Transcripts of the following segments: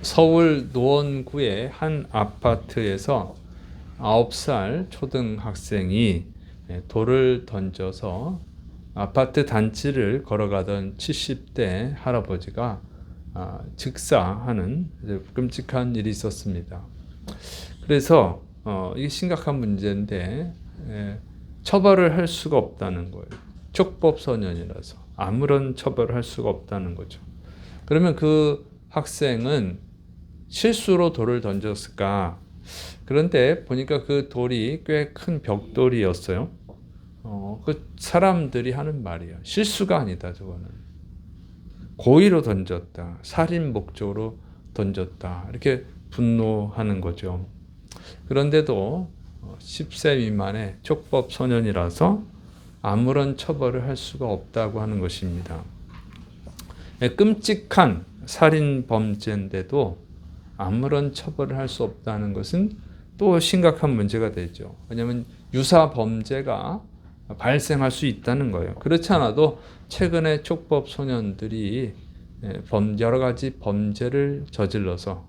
서울 노원구의 한 아파트에서 9살 초등학생이 돌을 던져서 아파트 단지를 걸어가던 70대 할아버지가 즉사하는 끔찍한 일이 있었습니다. 그래서 이게 심각한 문제인데 처벌을 할 수가 없다는 거예요. 촉법소년이라서 아무런 처벌을 할 수가 없다는 거죠. 그러면 그 학생은 실수로 돌을 던졌을까? 그런데 보니까 그 돌이 꽤 큰 벽돌이었어요. 그 사람들이 하는 말이에요. 실수가 아니다, 저거는. 고의로 던졌다. 살인 목적으로 던졌다. 이렇게 분노하는 거죠. 그런데도 10세 미만의 촉법 소년이라서 아무런 처벌을 할 수가 없다고 하는 것입니다. 끔찍한 살인 범죄인데도 아무런 처벌을 할 수 없다는 것은 또 심각한 문제가 되죠. 왜냐하면 유사 범죄가 발생할 수 있다는 거예요. 그렇지 않아도 최근에 촉법 소년들이 여러 가지 범죄를 저질러서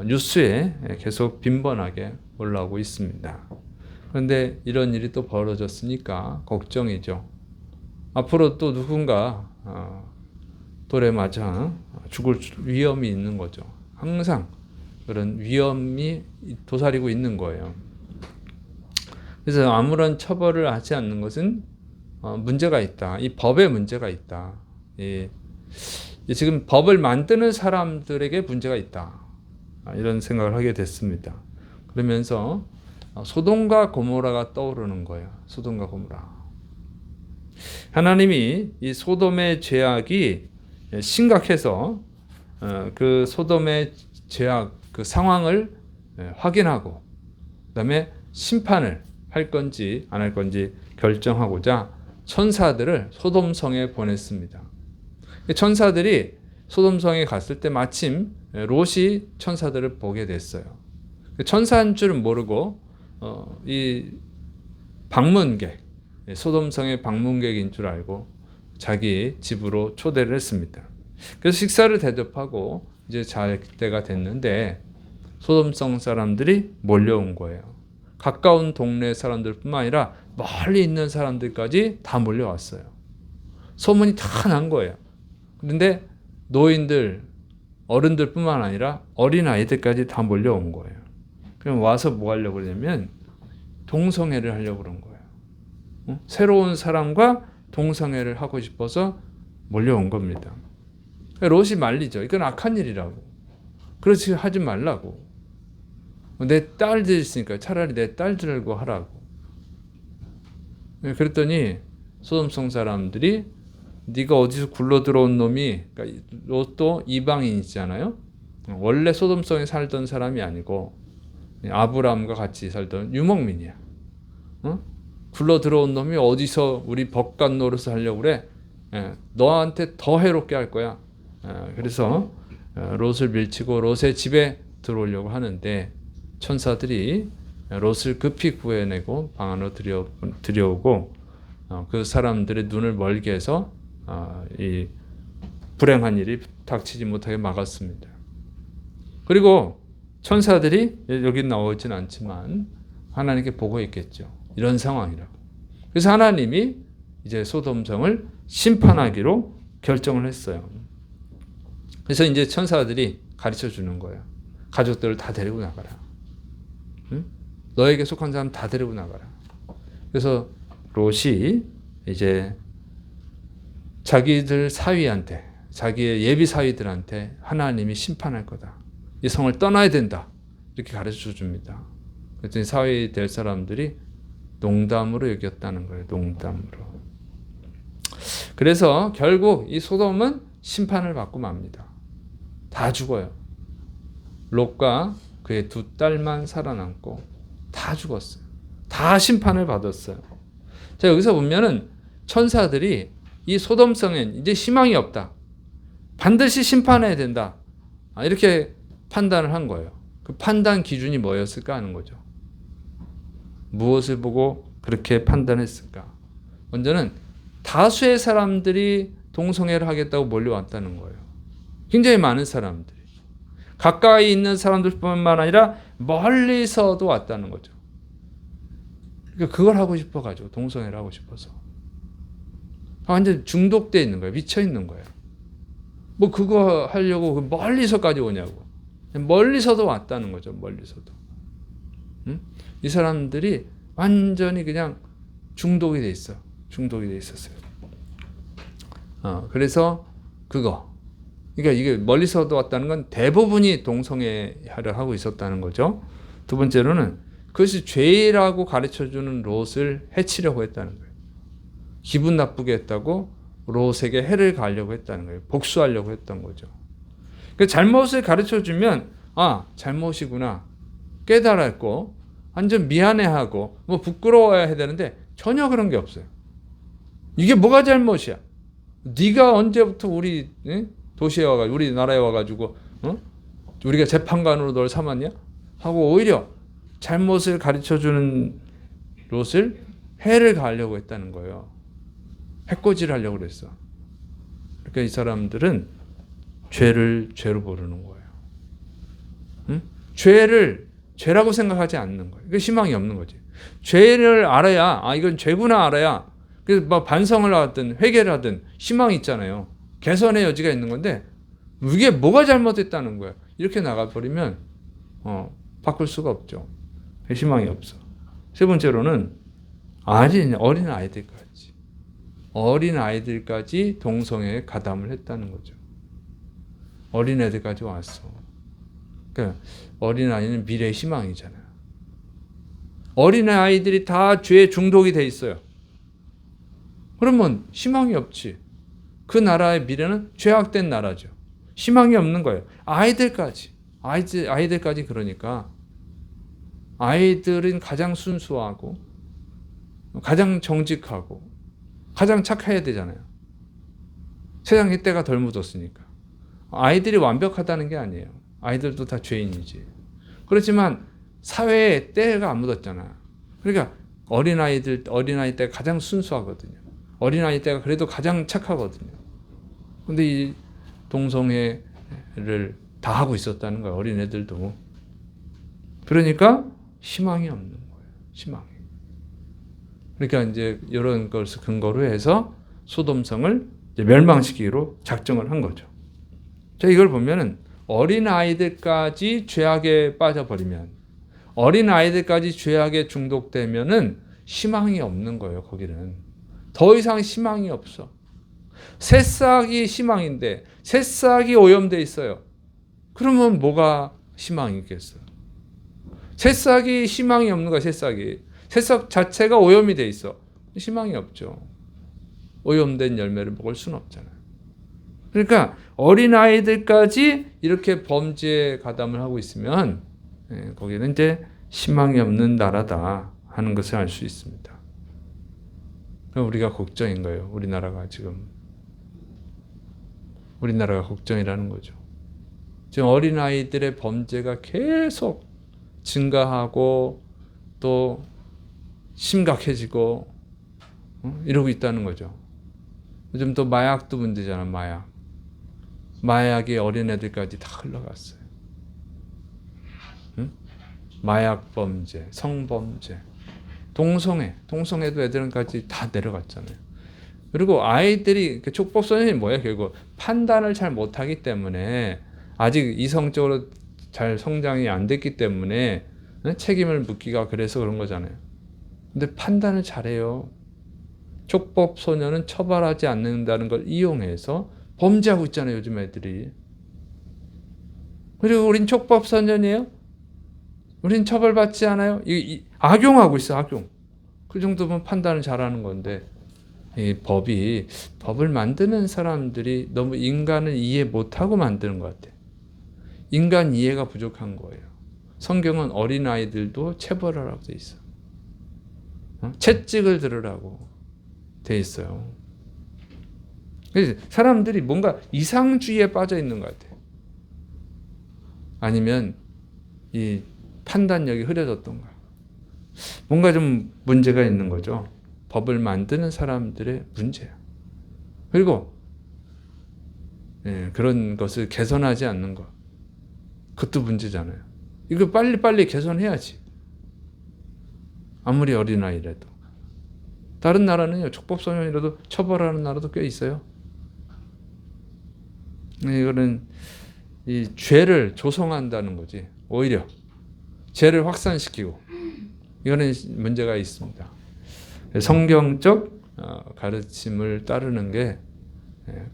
뉴스에 계속 빈번하게 올라오고 있습니다. 그런데 이런 일이 또 벌어졌으니까 걱정이죠. 앞으로 또 누군가 돌에 맞아 죽을 위험이 있는 거죠. 항상 그런 위험이 도사리고 있는 거예요. 그래서 아무런 처벌을 하지 않는 것은 문제가 있다. 이 법에 문제가 있다. 지금 법을 만드는 사람들에게 문제가 있다. 이런 생각을 하게 됐습니다. 그러면서 소돔과 고모라가 떠오르는 거예요. 소돔과 고모라. 하나님이 이 소돔의 죄악이 심각해서 그 소돔의 죄악 그 상황을 확인하고 그다음에 심판을 할 건지 안 할 건지 결정하고자 천사들을 소돔성에 보냈습니다. 천사들이 소돔성에 갔을 때 마침 롯이 천사들을 보게 됐어요. 천사인 줄은 모르고 이 방문객, 소돔성의 방문객인 줄 알고 자기 집으로 초대를 했습니다. 그래서 식사를 대접하고 이제 잘 때가 됐는데 소돔성 사람들이 몰려온 거예요. 가까운 동네 사람들뿐만 아니라 멀리 있는 사람들까지 다 몰려왔어요. 소문이 다 난 거예요. 그런데 노인들, 어른들뿐만 아니라 어린 아이들까지 다 몰려온 거예요. 그럼 와서 뭐 하려고 그러냐면 동성애를 하려고 그런 거예요. 새로운 사람과 동성애를 하고 싶어서 몰려온 겁니다. 롯이 말리죠. 이건 악한 일이라고. 그렇지 하지 말라고. 내 딸들 있으니까 차라리 내 딸들과 하라고. 그랬더니 소돔성 사람들이 네가 어디서 굴러 들어온 놈이, 그러니까 롯도 이방인이잖아요. 원래 소돔성에 살던 사람이 아니고 아브라함과 같이 살던 유목민이야. 굴러 들어온 놈이 어디서 우리 법관 노릇을 하려고 그래? 너한테 더 해롭게 할 거야. 그래서 롯을 밀치고 롯의 집에 들어오려고 하는데 천사들이 롯을 급히 구해내고 방 안으로 들여오고 그 사람들의 눈을 멀게 해서 이 불행한 일이 닥치지 못하게 막았습니다. 그리고 천사들이 여기 나오진 않지만 하나님께 보고 있겠죠. 이런 상황이라고. 그래서 하나님이 이제 소돔성을 심판하기로 결정을 했어요. 그래서 이제 천사들이 가르쳐 주는 거예요. 가족들을 다 데리고 나가라. 응? 너에게 속한 사람 다 데리고 나가라. 그래서 롯이 이제 자기들 사위한테, 자기의 예비 사위들한테 하나님이 심판할 거다. 이 성을 떠나야 된다. 이렇게 가르쳐 줍니다. 그랬더니 사위 될 사람들이 농담으로 여겼다는 거예요. 농담으로. 그래서 결국 이 소돔은 심판을 받고 맙니다. 다 죽어요. 롯과 그의 두 딸만 살아남고 다 죽었어요. 다 심판을 받았어요. 자, 여기서 보면은 천사들이 이 소돔성엔 이제 희망이 없다. 반드시 심판해야 된다. 이렇게 판단을 한 거예요. 그 판단 기준이 뭐였을까 하는 거죠. 무엇을 보고 그렇게 판단했을까? 먼저는 다수의 사람들이 동성애를 하겠다고 몰려왔다는 거예요. 굉장히 많은 사람들이. 가까이 있는 사람들뿐만 아니라 멀리서도 왔다는 거죠. 그러니까 그걸 하고 싶어가지고 동성애를 하고 싶어서 완전 중독돼 있는 거예요. 미쳐 있는 거예요. 뭐 그거 하려고 멀리서까지 오냐고. 멀리서도 왔다는 거죠. 멀리서도. 응? 이 사람들이 완전히 그냥 중독이 돼 있어. 중독이 돼 있었어요. 그래서 그거. 그러니까 이게 멀리서도 왔다는 건 대부분이 동성애를 하고 있었다는 거죠. 두 번째로는 그것이 죄라고 가르쳐주는 롯을 해치려고 했다는 거예요. 기분 나쁘게 했다고 롯에게 해를 가하려고 했다는 거예요. 복수하려고 했던 거죠. 그 잘못을 가르쳐주면 잘못이구나 깨달았고 완전 미안해하고 뭐 부끄러워야 해야 되는데 전혀 그런 게 없어요. 이게 뭐가 잘못이야? 네가 언제부터 우리 도시에 와가지고 우리나라에 와가지고 우리가 재판관으로 널 삼았냐? 하고 오히려 잘못을 가르쳐주는 롯을 해를 가하려고 했다는 거예요. 해코지를 하려고 그랬어. 그러니까 이 사람들은 죄를 죄로 부르는 거예요. 응? 죄를 죄라고 생각하지 않는 거예요. 그 희망이 없는 거지. 죄를 알아야 이건 죄구나 알아야 그래서 뭐 반성을 하든 회개를 하든 희망이 있잖아요. 개선의 여지가 있는 건데 이게 뭐가 잘못됐다는 거야. 이렇게 나가버리면 바꿀 수가 없죠. 희망이 없어. 세 번째로는 어린 아이들까지 동성애에 가담을 했다는 거죠. 어린 애들까지 왔어. 그러니까 어린 아이는 미래의 희망이잖아요. 어린 아이들이 다 죄에 중독이 돼 있어요. 그러면 희망이 없지. 그 나라의 미래는 죄악된 나라죠. 희망이 없는 거예요. 아이들까지 그러니까 아이들은 가장 순수하고 가장 정직하고 가장 착해야 되잖아요. 세상의 때가 덜 묻었으니까. 아이들이 완벽하다는 게 아니에요. 아이들도 다 죄인이지. 그렇지만 사회에 때가 안 묻었잖아. 그러니까 어린아이 때가 가장 순수하거든요. 어린아이 때가 그래도 가장 착하거든요. 근데 이 동성애를 다 하고 있었다는 거예요. 어린애들도. 그러니까 희망이 없는 거예요. 희망이. 그러니까 이제 이런 것을 근거로 해서 소돔성을 멸망시키기로 작정을 한 거죠. 자, 이걸 보면은 어린아이들까지 죄악에 빠져버리면, 어린아이들까지 죄악에 중독되면은 희망이 없는 거예요, 거기는. 더 이상 희망이 없어. 새싹이 희망인데, 새싹이 오염돼 있어요. 그러면 뭐가 희망이 있겠어요? 새싹이 희망이 없는 거야, 새싹이. 새싹 자체가 오염이 돼 있어. 희망이 없죠. 오염된 열매를 먹을 수는 없잖아요. 그러니까 어린아이들까지 이렇게 범죄에 가담을 하고 있으면 거기는 이제 희망이 없는 나라다 하는 것을 알 수 있습니다. 우리가 걱정인 거예요. 우리나라가 걱정이라는 거죠. 지금 어린아이들의 범죄가 계속 증가하고 또 심각해지고 이러고 있다는 거죠. 요즘 또 마약도 문제잖아. 마약이 어린애들까지 다 흘러갔어요. 응? 마약 범죄, 성범죄, 동성애도 애들까지 다 내려갔잖아요. 그리고 아이들이 촉법소년이 뭐야? 결국 판단을 잘 못하기 때문에 아직 이성적으로 잘 성장이 안 됐기 때문에 책임을 묻기가 그래서 그런 거잖아요. 근데 판단을 잘해요. 촉법소년은 처벌하지 않는다는 걸 이용해서 범죄하고 있잖아요, 요즘 애들이. 그리고 우린 촉법소년이에요? 우린 처벌받지 않아요? 악용하고 있어, 악용. 그 정도면 판단을 잘하는 건데, 이 법을 만드는 사람들이 너무 인간을 이해 못하고 만드는 것 같아요. 인간 이해가 부족한 거예요. 성경은 어린아이들도 체벌하라고 돼 있어. 채찍을 들으라고 돼 있어요. 그래서 사람들이 뭔가 이상주의에 빠져 있는 것 같아요. 아니면 이 판단력이 흐려졌던가. 뭔가 좀 문제가 있는 거죠. 법을 만드는 사람들의 문제야. 그리고 그런 것을 개선하지 않는 것. 그것도 문제잖아요. 이거 빨리빨리 개선해야지. 아무리 어린아이라도. 다른 나라는요, 촉법소년이라도 처벌하는 나라도 꽤 있어요. 이거는 이 죄를 조성한다는 거지. 오히려 죄를 확산시키고, 이거는 문제가 있습니다. 성경적 가르침을 따르는 게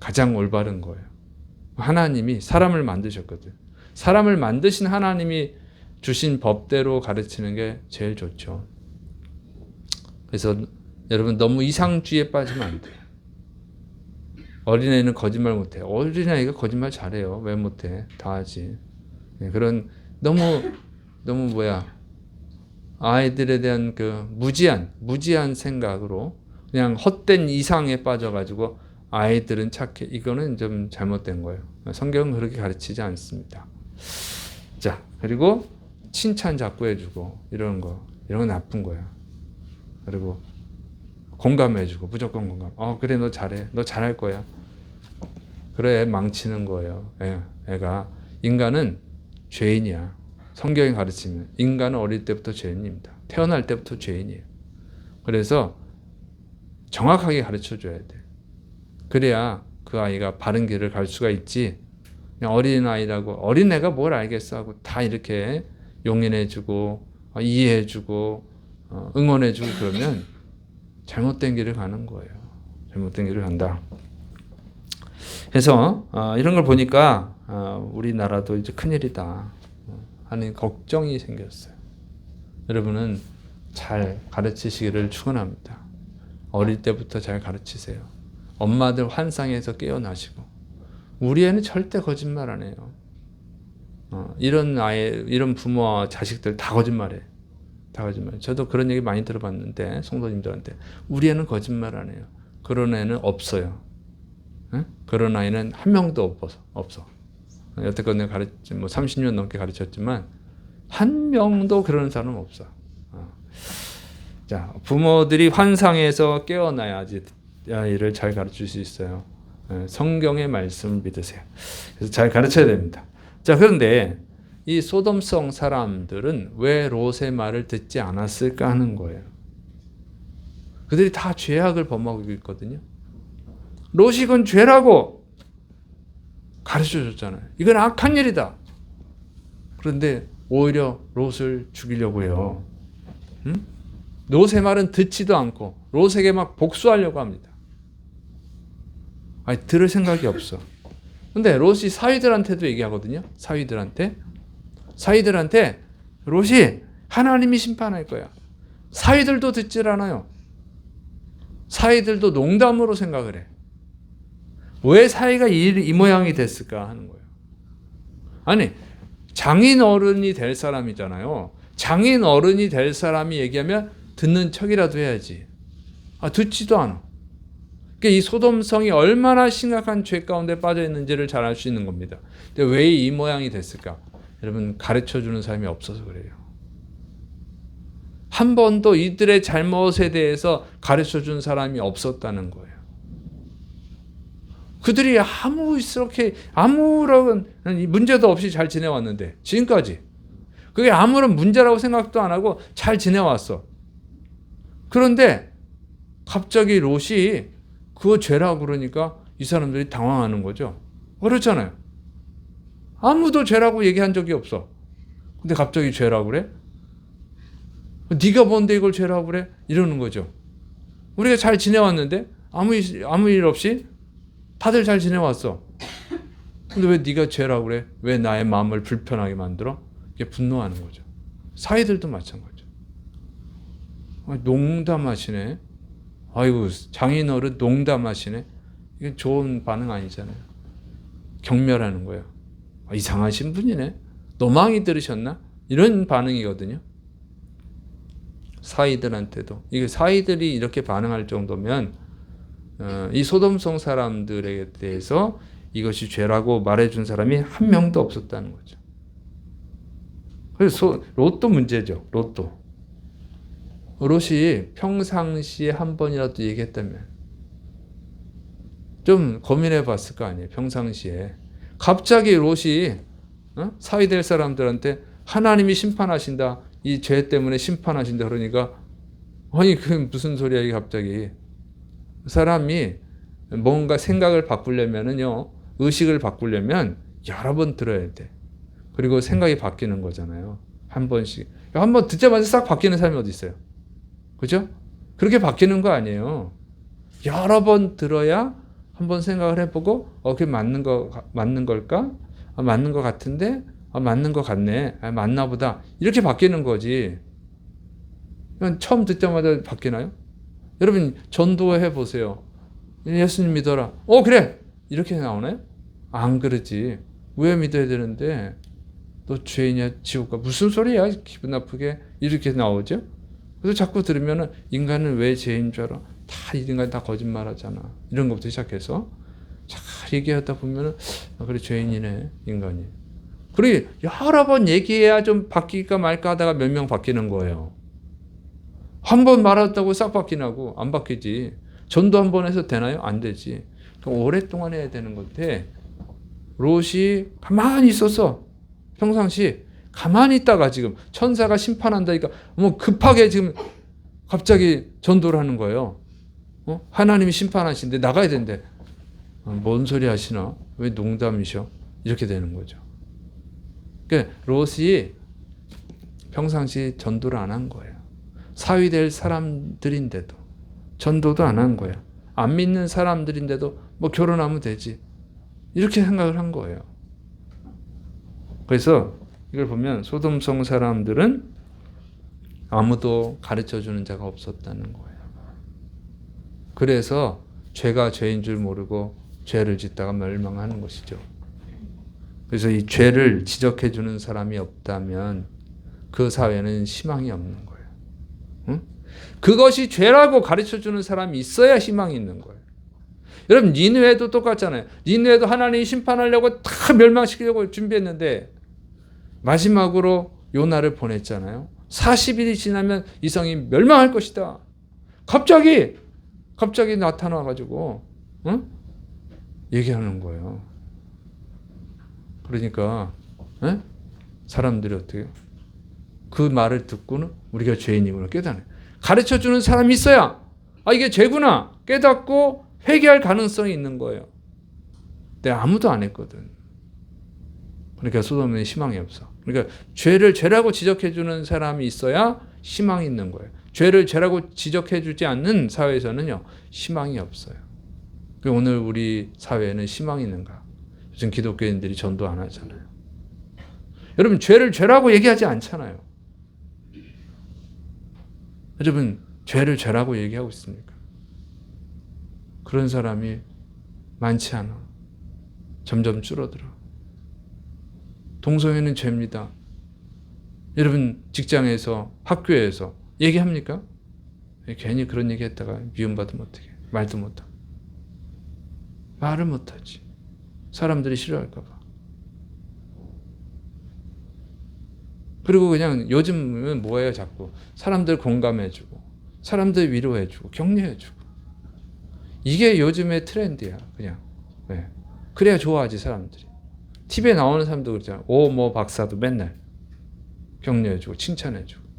가장 올바른 거예요. 하나님이 사람을 만드셨거든. 사람을 만드신 하나님이 주신 법대로 가르치는 게 제일 좋죠. 그래서 여러분 너무 이상주의에 빠지면 안 돼요. 어린애는 거짓말 못해. 어린아이가 거짓말 잘해요. 왜 못해? 다 하지. 그런 너무 아이들에 대한 그 무지한 생각으로 그냥 헛된 이상에 빠져가지고 아이들은 착해. 이거는 좀 잘못된 거예요. 성경은 그렇게 가르치지 않습니다. 자, 그리고 칭찬 자꾸 해주고 이런 거 나쁜 거야. 그리고 공감해주고 무조건 공감. 그래 너 잘해. 너 잘할 거야. 그래 망치는 거예요. 애가 인간은 죄인이야. 성경이 가르치면 인간은 어릴 때부터 죄인입니다. 태어날 때부터 죄인이에요. 그래서 정확하게 가르쳐줘야 돼. 그래야 그 아이가 바른 길을 갈 수가 있지. 그냥 어린아이라고 어린애가 뭘 알겠어 하고 다 이렇게 용인해주고 이해해주고 응원해주고 그러면 잘못된 길을 가는 거예요. 잘못된 길을 간다. 그래서 이런 걸 보니까 우리나라도 이제 큰일이다 하는 걱정이 생겼어요. 여러분은 잘 가르치시기를 축원합니다. 어릴 때부터 잘 가르치세요. 엄마들 환상에서 깨어나시고 우리 애는 절대 거짓말 안 해요. 이런 부모와 자식들 다 거짓말해. 다 거짓말. 저도 그런 얘기 많이 들어봤는데 성도님들한테 우리 애는 거짓말 안 해요. 그런 애는 없어요. 응? 그런 아이는 한 명도 없어. 여태껏 내가 30년 넘게 가르쳤지만 한 명도 그런 사람은 없어. 자, 부모들이 환상에서 깨어나야지 아이를 잘 가르칠 수 있어요. 성경의 말씀을 믿으세요. 그래서 잘 가르쳐야 됩니다. 자, 그런데 이 소돔성 사람들은 왜 롯의 말을 듣지 않았을까 하는 거예요. 그들이 다 죄악을 범하고 있거든요. 롯이 이건 죄라고 가르쳐 줬잖아요. 이건 악한 일이다. 그런데 오히려 롯을 죽이려고 해요. 응? 롯의 말은 듣지도 않고 롯에게 막 복수하려고 합니다. 아니, 들을 생각이 없어. 근데 롯이 사위들한테도 얘기하거든요. 사위들한테 롯이 하나님이 심판할 거야. 사위들도 듣질 않아요. 사위들도 농담으로 생각을 해. 왜 사위가 이 모양이 됐을까 하는 거예요. 아니, 장인 어른이 될 사람이잖아요. 장인 어른이 될 사람이 얘기하면 듣는 척이라도 해야지. 듣지도 않아. 그러니까 이 소돔성이 얼마나 심각한 죄 가운데 빠져 있는지를 잘 알 수 있는 겁니다. 근데 왜 이 모양이 됐을까? 여러분, 가르쳐주는 사람이 없어서 그래요. 한 번도 이들의 잘못에 대해서 가르쳐준 사람이 없었다는 거예요. 그들이 아무런 문제도 없이 잘 지내왔는데 지금까지 그게 아무런 문제라고 생각도 안 하고 잘 지내왔어. 그런데 갑자기 롯이 그거 죄라고 그러니까 이 사람들이 당황하는 거죠. 그렇잖아요. 아무도 죄라고 얘기한 적이 없어. 근데 갑자기 죄라고 그래? 네가 뭔데 이걸 죄라고 그래? 이러는 거죠. 우리가 잘 지내왔는데 아무 일 없이 다들 잘 지내왔어. 근데 왜 네가 죄라고 그래? 왜 나의 마음을 불편하게 만들어? 이게 분노하는 거죠. 사위들도 마찬가지죠. 농담하시네. 아이고, 장인어른 농담하시네. 이게 좋은 반응 아니잖아요. 경멸하는 거예요. 이상하신 분이네. 노망이 들으셨나? 이런 반응이거든요. 사위들한테도. 이게 사위들이 이렇게 반응할 정도면 이 소돔성 사람들에 대해서 이것이 죄라고 말해준 사람이 한 명도 없었다는 거죠. 그래서 롯도 문제죠. 롯이 평상시에 한 번이라도 얘기했다면 좀 고민해 봤을 거 아니에요. 평상시에 갑자기 롯이 사위 될 사람들한테 하나님이 심판하신다. 이 죄 때문에 심판하신다. 그러니까 아니 그게 무슨 소리야 이게 갑자기. 사람이 뭔가 생각을 바꾸려면은요. 의식을 바꾸려면 여러 번 들어야 돼. 그리고 생각이 바뀌는 거잖아요. 한 번씩. 한 번 듣자마자 싹 바뀌는 사람이 어디 있어요? 그죠? 그렇게 바뀌는 거 아니에요. 여러 번 들어야 한번 생각을 해보고 그게 맞는 걸까? 맞는 것 같은데 맞는 것 같네. 맞나 보다. 이렇게 바뀌는 거지. 처음 듣자마자 바뀌나요? 여러분 전도해 보세요. 예수님 믿어라. 그래. 이렇게 나오나요? 안 그러지. 왜 믿어야 되는데 너 죄인이야 지옥 가. 무슨 소리야 기분 나쁘게. 이렇게 나오죠. 그래서 자꾸 들으면 인간은 왜 죄인 줄 알아? 다 인간 다 거짓말하잖아. 이런 것부터 시작해서 잘 얘기하다 보면 그래 죄인이네 인간이. 그리고 여러 번 얘기해야 좀 바뀔까 말까 하다가 몇 명 바뀌는 거예요. 한 번 말했다고 싹 바뀌나고 안 바뀌지. 전도 한 번 해서 되나요? 안 되지. 오랫동안 해야 되는 건데 롯이 가만히 있었어. 평상시 가만히 있다가 지금 천사가 심판한다니까 뭐 급하게 지금 갑자기 전도를 하는 거예요. 하나님이 심판하시는데 나가야 된대. 뭔 소리 하시나? 왜 농담이셔? 이렇게 되는 거죠. 그러니까 롯이 평상시 전도를 안 한 거예요. 사위 될 사람들인데도 전도도 안 한 거예요. 안 믿는 사람들인데도 뭐 결혼하면 되지. 이렇게 생각을 한 거예요. 그래서 이걸 보면 소돔성 사람들은 아무도 가르쳐주는 자가 없었다는 거예요. 그래서 죄가 죄인 줄 모르고 죄를 짓다가 멸망하는 것이죠. 그래서 이 죄를 지적해주는 사람이 없다면 그 사회는 희망이 없는 거예요. 응? 그것이 죄라고 가르쳐주는 사람이 있어야 희망이 있는 거예요. 여러분 니느웨도 똑같잖아요. 니느웨도 하나님이 심판하려고 다 멸망시키려고 준비했는데 마지막으로 요나를 보냈잖아요. 40일이 지나면 이 성이 멸망할 것이다. 갑자기 나타나가지고 얘기하는 거예요. 그러니까 사람들이 어떻게 그 말을 듣고는 우리가 죄인임을 깨닫는 가르쳐주는 사람이 있어야 이게 죄구나 깨닫고 회개할 가능성이 있는 거예요. 내가 아무도 안 했거든. 그러니까 소돔에 희망이 없어. 그러니까 죄를 죄라고 지적해주는 사람이 있어야 희망이 있는 거예요. 죄를 죄라고 지적해주지 않는 사회에서는요 희망이 없어요. 오늘 우리 사회에는 희망이 있는가? 요즘 기독교인들이 전도 안 하잖아요. 여러분 죄를 죄라고 얘기하지 않잖아요. 여러분 죄를 죄라고 얘기하고 있습니까? 그런 사람이 많지 않아. 점점 줄어들어. 동성애는 죄입니다. 여러분 직장에서 학교에서 얘기합니까? 괜히 그런 얘기 했다가 미움받으면 어떡해. 말도 못하고. 말을 못하지. 사람들이 싫어할까 봐. 그리고 그냥 요즘은 뭐예요 자꾸. 사람들 공감해주고 사람들 위로해주고 격려해주고. 이게 요즘의 트렌드야 그냥. 네. 그래야 좋아하지 사람들이. TV에 나오는 사람도 그렇잖아. 뭐 박사도 맨날 격려해주고 칭찬해주고.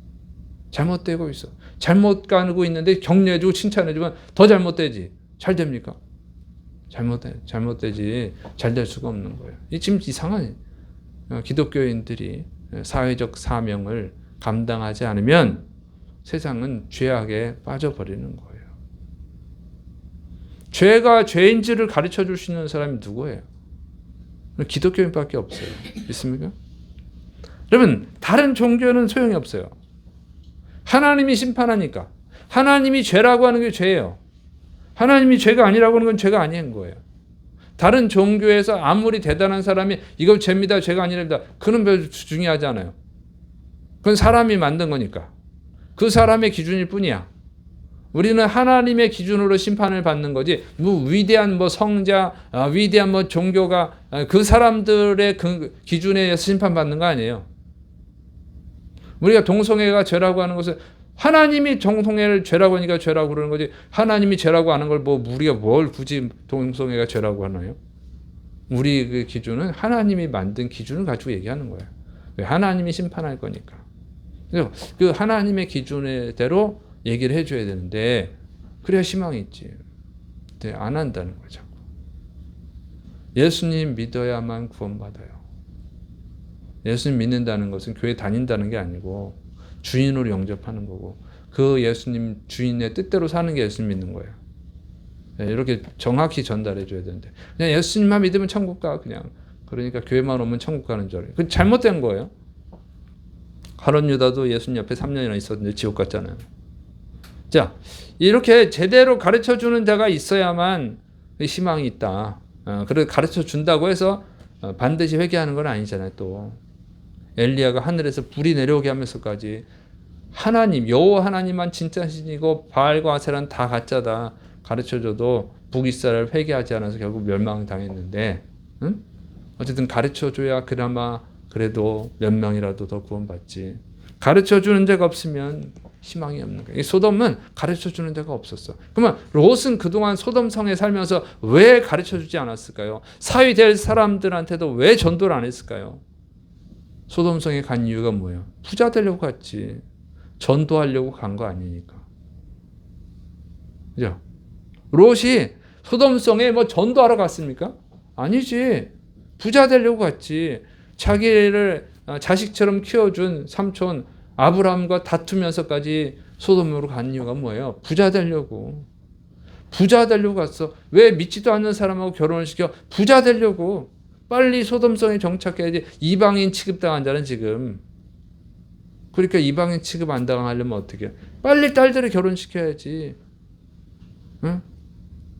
잘못되고 있어. 잘못 가고 있는데 격려해주고 칭찬해주면 더 잘못되지. 잘 됩니까? 잘못되지. 잘 될 수가 없는 거예요. 지금 이상한 기독교인들이 사회적 사명을 감당하지 않으면 세상은 죄악에 빠져버리는 거예요. 죄가 죄인지를 가르쳐 줄 수 있는 사람이 누구예요? 기독교인밖에 없어요. 있습니까? 여러분 다른 종교는 소용이 없어요. 하나님이 심판하니까. 하나님이 죄라고 하는 게 죄예요. 하나님이 죄가 아니라고 하는 건 죄가 아닌 거예요. 다른 종교에서 아무리 대단한 사람이 이거 죄입니다. 죄가 아니랍니다. 그는 별로 중요하지 않아요. 그건 사람이 만든 거니까. 그 사람의 기준일 뿐이야. 우리는 하나님의 기준으로 심판을 받는 거지. 위대한 성자, 위대한 종교가 그 사람들의 그 기준에 의해서 심판받는 거 아니에요. 우리가 동성애가 죄라고 하는 것은 하나님이 동성애를 죄라고 하니까 죄라고 그러는 거지. 하나님이 죄라고 하는 걸 우리가 뭘 굳이 동성애가 죄라고 하나요? 우리 그 기준은 하나님이 만든 기준을 가지고 얘기하는 거예요. 왜? 하나님이 심판할 거니까. 그래서 그 하나님의 기준대로 얘기를 해줘야 되는데 그래야 희망이 있지. 근데 안 한다는 거죠. 예수님 믿어야만 구원받아요. 예수님 믿는다는 것은 교회 다닌다는 게 아니고 주인으로 영접하는 거고 그 예수님 주인의 뜻대로 사는 게 예수님 믿는 거예요. 이렇게 정확히 전달해 줘야 되는데 그냥 예수님만 믿으면 천국 가 그냥 그러니까 교회만 오면 천국 가는 줄 알아요. 그건 잘못된 거예요. 가룟 유다도 예수님 옆에 3년이나 있었는데 지옥 갔잖아요. 자, 이렇게 제대로 가르쳐 주는 자가 있어야만 희망이 있다. 그래 가르쳐 준다고 해서 반드시 회개하는 건 아니잖아요. 또 엘리야가 하늘에서 불이 내려오게 하면서까지 하나님 여호와 하나님만 진짜 신이고 바알과 아세라는 다 가짜다 가르쳐줘도 북이스라엘 회개하지 않아서 결국 멸망당했는데 응? 어쨌든 가르쳐줘야 그나마 그래도 몇 명이라도 더 구원받지. 가르쳐주는 데가 없으면 희망이 없는 거예요. 이 소돔은 가르쳐주는 데가 없었어. 그러면 롯은 그동안 소돔성에 살면서 왜 가르쳐주지 않았을까요? 사위 될 사람들한테도 왜 전도를 안 했을까요? 소돔성에 간 이유가 뭐예요? 부자 되려고 갔지. 전도하려고 간 거 아니니까. 그죠? 롯이 소돔성에 뭐 전도하러 갔습니까? 아니지. 부자 되려고 갔지. 자기를 자식처럼 키워준 삼촌 아브라함과 다투면서까지 소돔으로 간 이유가 뭐예요? 부자 되려고. 부자 되려고 갔어. 왜 믿지도 않는 사람하고 결혼을 시켜? 부자 되려고. 빨리 소돔성에 정착해야지. 이방인 취급당한 자는 지금. 그러니까 이방인 취급 안 당하려면 어떻게 해? 빨리 딸들을 결혼시켜야지. 응?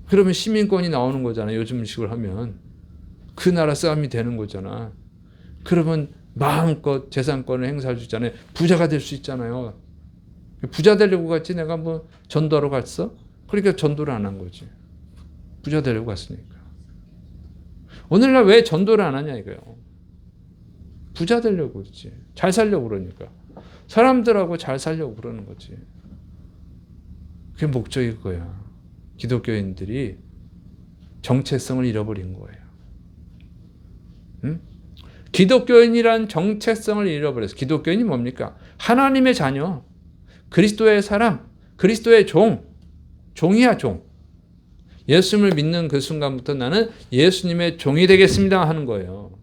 그러면 시민권이 나오는 거잖아. 요즘 식으로 하면. 그 나라 싸움이 되는 거잖아. 그러면 마음껏 재산권을 행사할 수 있잖아요. 부자가 될 수 있잖아요. 부자 되려고 갔지 내가 뭐 전도하러 갔어? 그러니까 전도를 안 한 거지. 부자 되려고 갔으니까. 오늘날 왜 전도를 안 하냐 이거예요. 부자 되려고 그러지. 잘 살려고 그러니까. 사람들하고 잘 살려고 그러는 거지. 그게 목적일 거야. 기독교인들이 정체성을 잃어버린 거예요. 응? 기독교인이란 정체성을 잃어버렸어요. 기독교인이 뭡니까? 하나님의 자녀, 그리스도의 사람, 그리스도의 종, 종이야 종. 예수님을 믿는 그 순간부터 나는 예수님의 종이 되겠습니다 하는 거예요.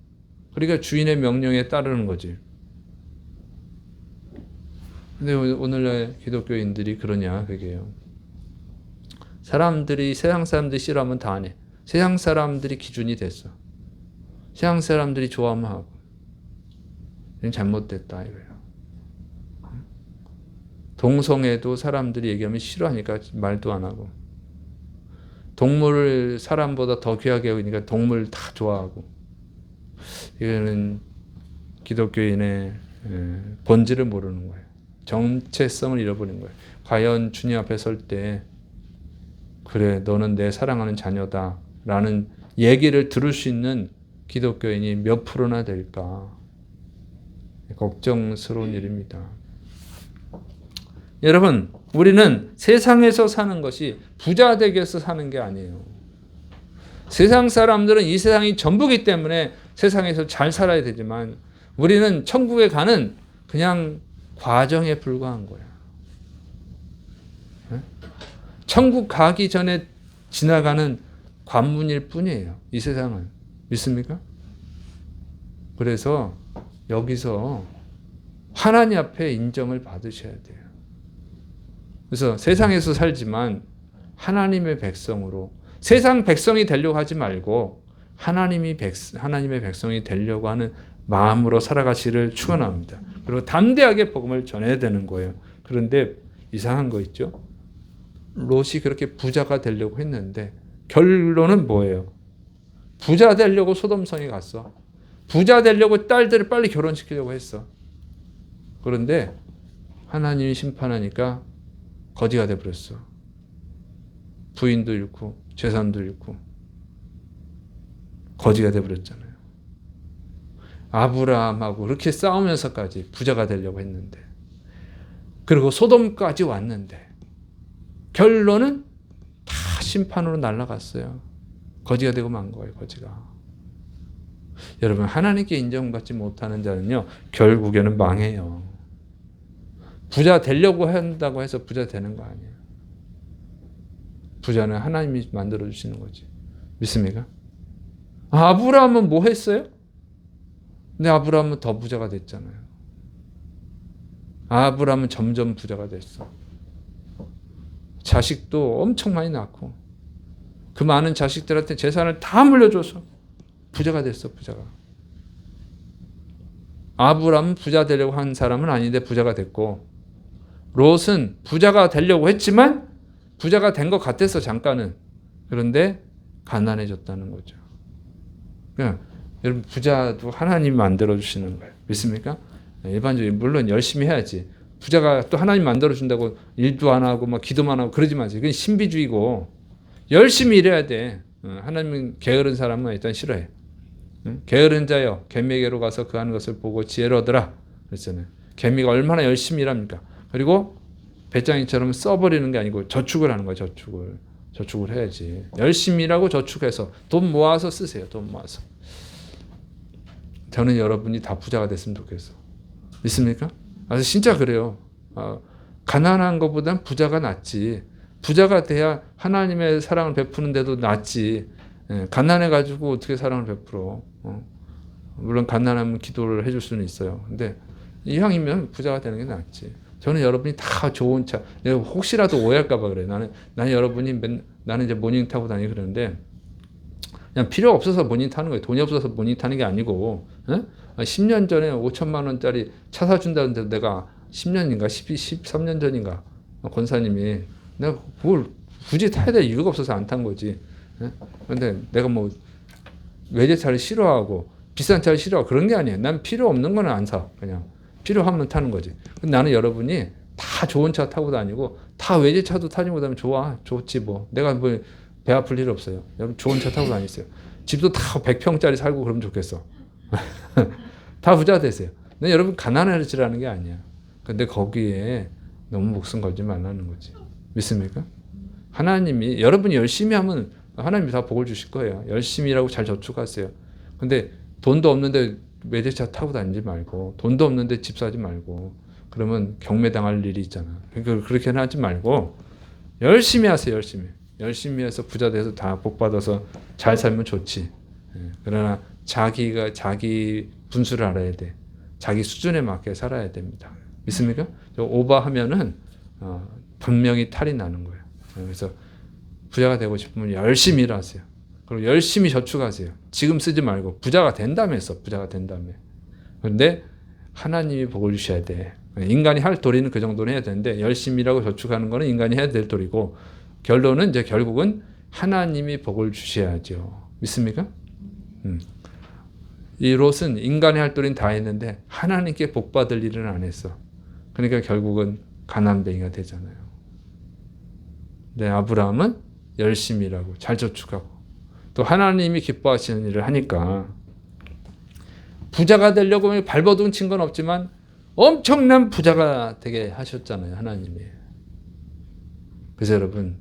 그러니까 주인의 명령에 따르는 거지. 근데 오늘날 기독교인들이 그러냐 그게요. 사람들이 세상 사람들이 싫어하면 다 안 해. 세상 사람들이 기준이 됐어. 세상 사람들이 좋아하면 하고. 잘못됐다 이거예요. 동성애도 사람들이 얘기하면 싫어하니까 말도 안 하고. 동물을 사람보다 더 귀하게 여기니까 동물 다 좋아하고. 이거는 기독교인의 본질을 모르는 거예요. 정체성을 잃어버린 거예요. 과연 주님 앞에 설 때 그래 너는 내 사랑하는 자녀다 라는 얘기를 들을 수 있는 기독교인이 몇 프로나 될까? 걱정스러운 일입니다. 여러분, 우리는 세상에서 사는 것이 부자 되기 위해서 사는 게 아니에요. 세상 사람들은 이 세상이 전부기 때문에 세상에서 잘 살아야 되지만 우리는 천국에 가는 그냥 과정에 불과한 거야. 천국 가기 전에 지나가는 관문일 뿐이에요. 이 세상은. 믿습니까? 그래서 여기서 하나님 앞에 인정을 받으셔야 돼요. 그래서 세상에서 살지만 하나님의 백성으로 세상 백성이 되려고 하지 말고 하나님의 백성이 되려고 하는 마음으로 살아가시를 축원합니다. 그리고 담대하게 복음을 전해야 되는 거예요. 그런데 이상한 거 있죠? 롯이 그렇게 부자가 되려고 했는데 결론은 뭐예요? 부자 되려고 소돔성에 갔어. 부자 되려고 딸들을 빨리 결혼시키려고 했어. 그런데 하나님이 심판하니까 거지가 돼버렸어. 부인도 잃고 재산도 잃고 거지가 돼버렸잖아요. 아브라함하고 그렇게 싸우면서까지 부자가 되려고 했는데 그리고 소돔까지 왔는데 결론은 다 심판으로 날아갔어요. 거지가 되고 만 거예요. 거지가. 여러분, 하나님께 인정받지 못하는 자는요, 결국에는 망해요. 부자 되려고 한다고 해서 부자 되는 거 아니에요. 부자는 하나님이 만들어 주시는 거지. 믿습니까? 아브라함은 뭐 했어요? 근데 아브라함은 더 부자가 됐잖아요. 아브라함은 점점 부자가 됐어. 자식도 엄청 많이 낳고 그 많은 자식들한테 재산을 다 물려줘서 부자가 됐어. 부자가. 아브라함은 부자 되려고 한 사람은 아닌데 부자가 됐고, 롯은 부자가 되려고 했지만 부자가 된 것 같았어, 잠깐은. 그런데 가난해졌다는 거죠. 그냥 여러분, 부자도 하나님 만들어 주시는 거예요. 믿습니까? 일반적으로 물론 열심히 해야지. 부자가 또 하나님 만들어 준다고 일도 안 하고 막 기도만 하고 그러지 마세요. 그건 신비주의고, 열심히 일해야 돼. 하나님은 게으른 사람은 일단 싫어해. 게으른 자여 개미에게로 가서 그 하는 것을 보고 지혜를 얻으라 그랬잖아요. 개미가 얼마나 열심히 일합니까? 그리고 배짱이처럼 써버리는 게 아니고 저축을 하는 거예요. 저축을 해야지. 열심히 일하고 저축해서 돈 모아서 쓰세요. 돈 모아서. 저는 여러분이 다 부자가 됐으면 좋겠어. 믿습니까? 그래서 진짜 그래요. 가난한 것보단 부자가 낫지. 부자가 돼야 하나님의 사랑을 베푸는데도 낫지. 가난해가지고 어떻게 사랑을 베풀어. 물론 가난하면 기도를 해줄 수는 있어요. 근데 이왕이면 부자가 되는 게 낫지. 저는 여러분이 다 좋은 차, 내가 혹시라도 오해할까봐 그래. 나는 여러분이 나는 이제 모닝 타고 다니고 그러는데, 그냥 필요 없어서 모닝 타는 거예요. 돈이 없어서 모닝 타는 게 아니고, 10년 전에 5천만 원짜리 차 사준다는데 내가 10년인가 13년 전인가 권사님이 내가 그걸 굳이 타야 될 이유가 없어서 안 탄 거지. 그런데 내가 뭐 외제차를 싫어하고 비싼 차를 싫어하고 그런 게 아니에요. 난 필요 없는 거는 안 사. 그냥 필요하면 타는 거지. 근데 나는 여러분이 다 좋은 차 타고 다니고 다 외제차도 타지 못하면 좋지 뭐. 내가 뭐 배 아플 일 없어요. 여러분 좋은 차 타고 다니세요. 집도 다 100평짜리 살고 그러면 좋겠어. 다 부자 되세요. 근데 여러분 가난해지라는 게 아니야. 근데 거기에 너무 목숨 걸지 말라는 거지. 믿습니까? 하나님이 여러분이 열심히 하면 하나님이 다 복을 주실 거예요. 열심히 일하고 잘 저축하세요. 근데 돈도 없는데 외제차 타고 다니지 말고, 돈도 없는데 집 사지 말고, 그러면 경매당할 일이 있잖아. 그러니까 그렇게는 하지 말고 열심히 하세요. 열심히 해서 부자 돼서 다 복 받아서 잘 살면 좋지. 그러나 자기 분수를 알아야 돼. 자기 수준에 맞게 살아야 됩니다. 믿습니까? 오버하면은 분명히 탈이 나는 거예요. 그래서 부자가 되고 싶으면 열심히 일하세요. 그리고 열심히 저축하세요. 지금 쓰지 말고 부자가 된다면서 부자가 된다며. 그런데 하나님이 복을 주셔야 돼. 인간이 할 도리는 그 정도는 해야 되는데 열심히 일하고 저축하는 거는 인간이 해야 될 도리고, 결론은 이제 결국은 하나님이 복을 주셔야죠. 믿습니까? 이 롯은 인간의 할 도리는 다 했는데 하나님께 복 받을 일은 안 했어. 그러니까 결국은 가난뱅이가 되잖아요. 네, 아브라함은 열심히 일하고 잘 저축하고 또 하나님이 기뻐하시는 일을 하니까 부자가 되려고 발버둥 친 건 없지만 엄청난 부자가 되게 하셨잖아요. 하나님이. 그래서 여러분,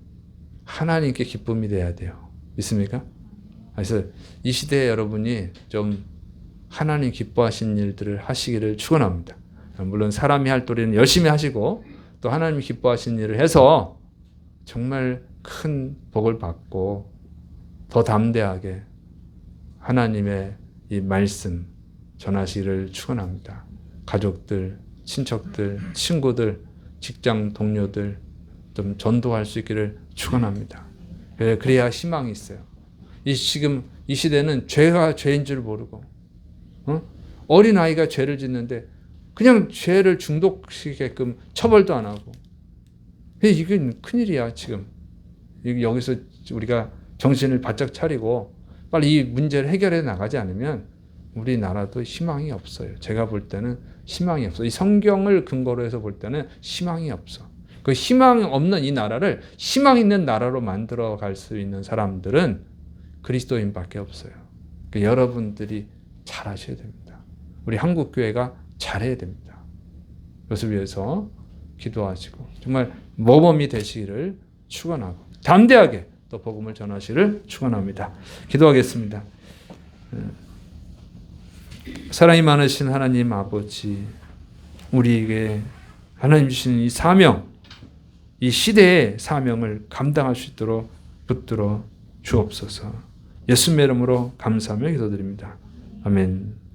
하나님께 기쁨이 돼야 돼요. 믿습니까? 그래서 이 시대에 여러분이 좀 하나님 기뻐하시는 일들을 하시기를 축원합니다. 물론 사람이 할 도리는 열심히 하시고 또 하나님이 기뻐하시는 일을 해서 정말 큰 복을 받고 더 담대하게 하나님의 이 말씀 전하시기를 축원합니다. 가족들, 친척들, 친구들, 직장 동료들 좀 전도할 수 있기를 축원합니다. 그래야 희망이 있어요. 지금 이 시대는 죄가 죄인 줄 모르고, 어린 아이가 죄를 짓는데 그냥 죄를 중독시키게끔 처벌도 안 하고, 이게 큰일이야 지금. 여기서 우리가 정신을 바짝 차리고 빨리 이 문제를 해결해 나가지 않으면 우리나라도 희망이 없어요. 제가 볼 때는 희망이 없어. 이 성경을 근거로 해서 볼 때는 희망이 없어. 그 희망 없는 이 나라를 희망 있는 나라로 만들어 갈 수 있는 사람들은 그리스도인밖에 없어요. 그러니까 여러분들이 잘하셔야 됩니다. 우리 한국교회가 잘해야 됩니다. 그것을 위해서 기도하시고 정말 모범이 되시기를 축원하고 담대하게 또 복음을 전하시기를 축원합니다. 기도하겠습니다. 사랑이 많으신 하나님 아버지, 우리에게 하나님 주신 이 사명, 이 시대의 사명을 감당할 수 있도록 붙들어 주옵소서. 예수님의 이름으로 감사하며 기도드립니다. 아멘.